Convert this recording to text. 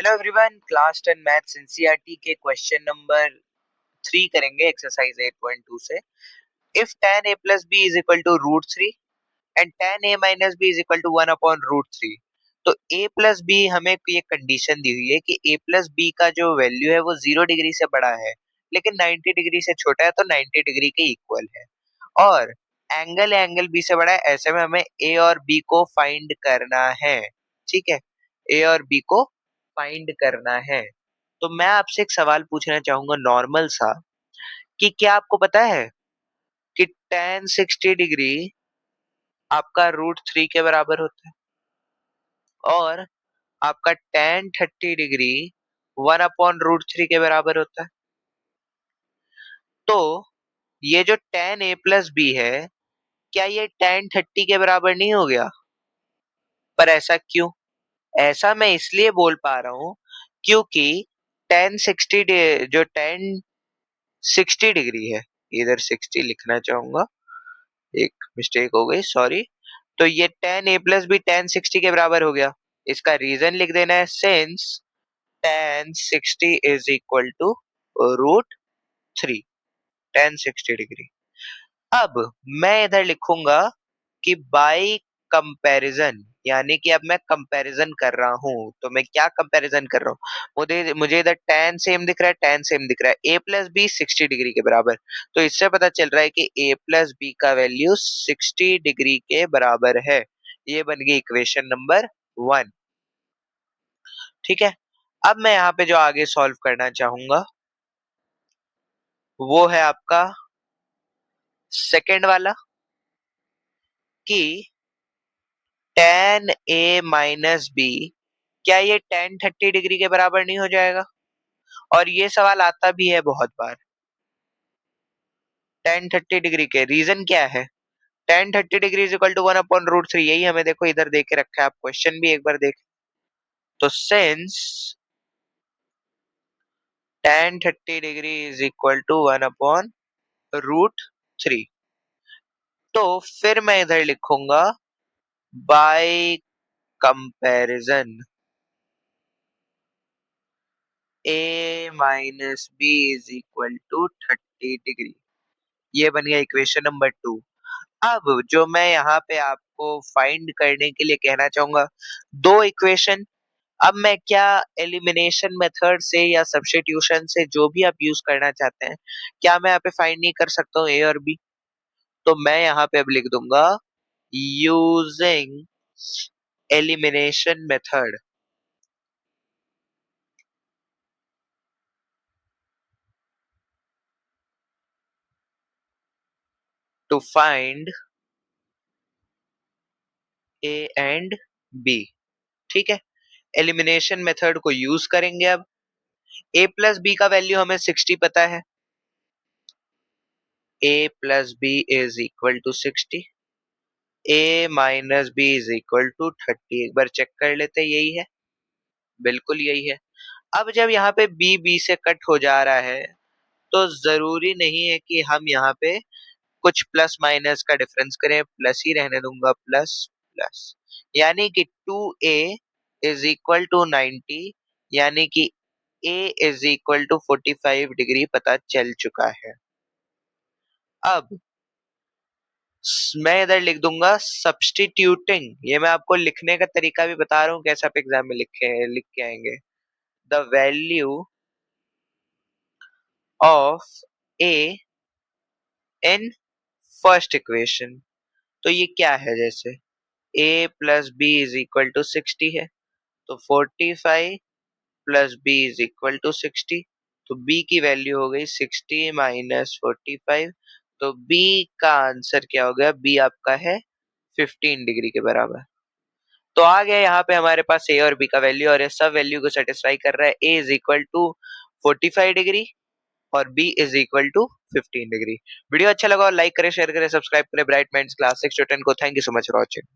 Hello everyone, class 10 maths NCERT के question number 3 करेंगे exercise 8.2 से। If tan a plus b is equal to root 3 and tan a minus b is equal to 1 upon root 3, तो a plus b हमें ये condition दी हुई है कि a plus b का जो वैल्यू है वो 0 डिग्री से बड़ा है लेकिन 90 डिग्री से छोटा है, तो 90 डिग्री के इक्वल है। और एंगल बी से बड़ा है, ऐसे में हमें ए और बी को फाइंड करना है। ठीक है, ए और बी को फाइंड करना है। तो मैं आपसे एक सवाल पूछना चाहूंगा नॉर्मल सा, कि क्या आपको पता है कि tan 60 डिग्री आपका रूट 3 के बराबर होता है और आपका tan 30 डिग्री 1 अपॉन रूट 3 के बराबर होता है। तो ये जो tan a प्लस बी है, क्या ये tan 30 के बराबर नहीं हो गया? पर ऐसा क्यों? ऐसा मैं इसलिए बोल पा रहा हूँ क्योंकि tan 60 जो tan 60 डिग्री है, इधर 60 लिखना चाहूंगा, एक मिस्टेक हो गई, सॉरी। तो ये tan a plus B tan 60 के बराबर हो गया। इसका रीजन लिख देना है, since tan 60 is equal to root 3, tan 60 degree. अब मैं इधर लिखूंगा कि बाय कंपैरिजन, यानी कि अब मैं कंपैरिजन कर रहा हूं। तो मैं क्या कंपैरिजन कर रहा हूं? मुझे मुझे इधर tan सेम दिख रहा है, tan सेम दिख रहा है, a प्लस बी 60 डिग्री के बराबर। तो इससे पता चल रहा है कि a प्लस बी का वैल्यू 60 डिग्री के बराबर है। ये बन गई इक्वेशन नंबर 1। ठीक है, अब मैं यहाँ पे जो आगे सॉल्व करना चाहूंगा वो है आपका सेकेंड वाला, कि tan a माइनस बी, क्या ये tan 30 डिग्री के बराबर नहीं हो जाएगा? और ये सवाल आता भी है बहुत बार। tan 30 डिग्री के रीजन क्या है? tan 30 degree is equal to 1 upon root 3, यही हमें देखो इधर दे के रखा है, आप क्वेश्चन भी एक बार देख। तो since tan 30 degree is equal to 1 upon root 3, तो फिर मैं इधर लिखूंगा by comparison a minus B is equal to 30 degree. ये बन गया इक्वेशन नंबर 2। अब जो मैं यहाँ पे आपको फाइंड करने के लिए कहना चाहूंगा, दो इक्वेशन। अब मैं क्या एलिमिनेशन मेथड से या सब्स्टिट्यूशन से, जो भी आप यूज करना चाहते हैं, क्या मैं यहाँ पे फाइंड नहीं कर सकता हूँ ए और बी? तो मैं यहाँ पे अब लिख दूंगा using elimination method to find A and B. ठीक है, एलिमिनेशन मेथड को यूज करेंगे। अब a प्लस बी का वैल्यू हमें 60 पता है, a plus B is equal to 60, a minus B is equal to 30। एक बार चेक कर लेते हैं, यही है, बिल्कुल यही है। अब जब यहाँ पे b b से कट हो जा रहा है, तो जरूरी नहीं है कि हम यहाँ पे कुछ प्लस माइनस का डिफरेंस करें, प्लस ही रहने दूंगा, प्लस प्लस, यानी कि 2a इज इक्वल टू 90, यानी कि a is equal to 45 degree पता चल चुका है। अब मैं इधर लिख दूंगा सब्स्टिट्यूटिंग, ये मैं आपको लिखने का तरीका भी बता रहा हूँ कैसे आप एग्जाम में लिख के आएंगे। The value of A in first equation, तो ये क्या है? जैसे a plus B is equal to 60 है, तो 45 plus B is equal to 60, तो b की वैल्यू हो गई 60 माइनस 45, तो b का आंसर क्या हो गया? b आपका है 15 डिग्री के बराबर। तो आ गया यहाँ पे हमारे पास ए और बी का वैल्यू, और ये सब वैल्यू को सेटिस्फाई कर रहा है। A is equal to 45 degree और B is equal to 15 degree. Video अच्छा लगा और लाइक करें, शेयर करें, सब्सक्राइब करें ब्राइट माइंड्स क्लास 6 to 10 को। Thank you so much for watching.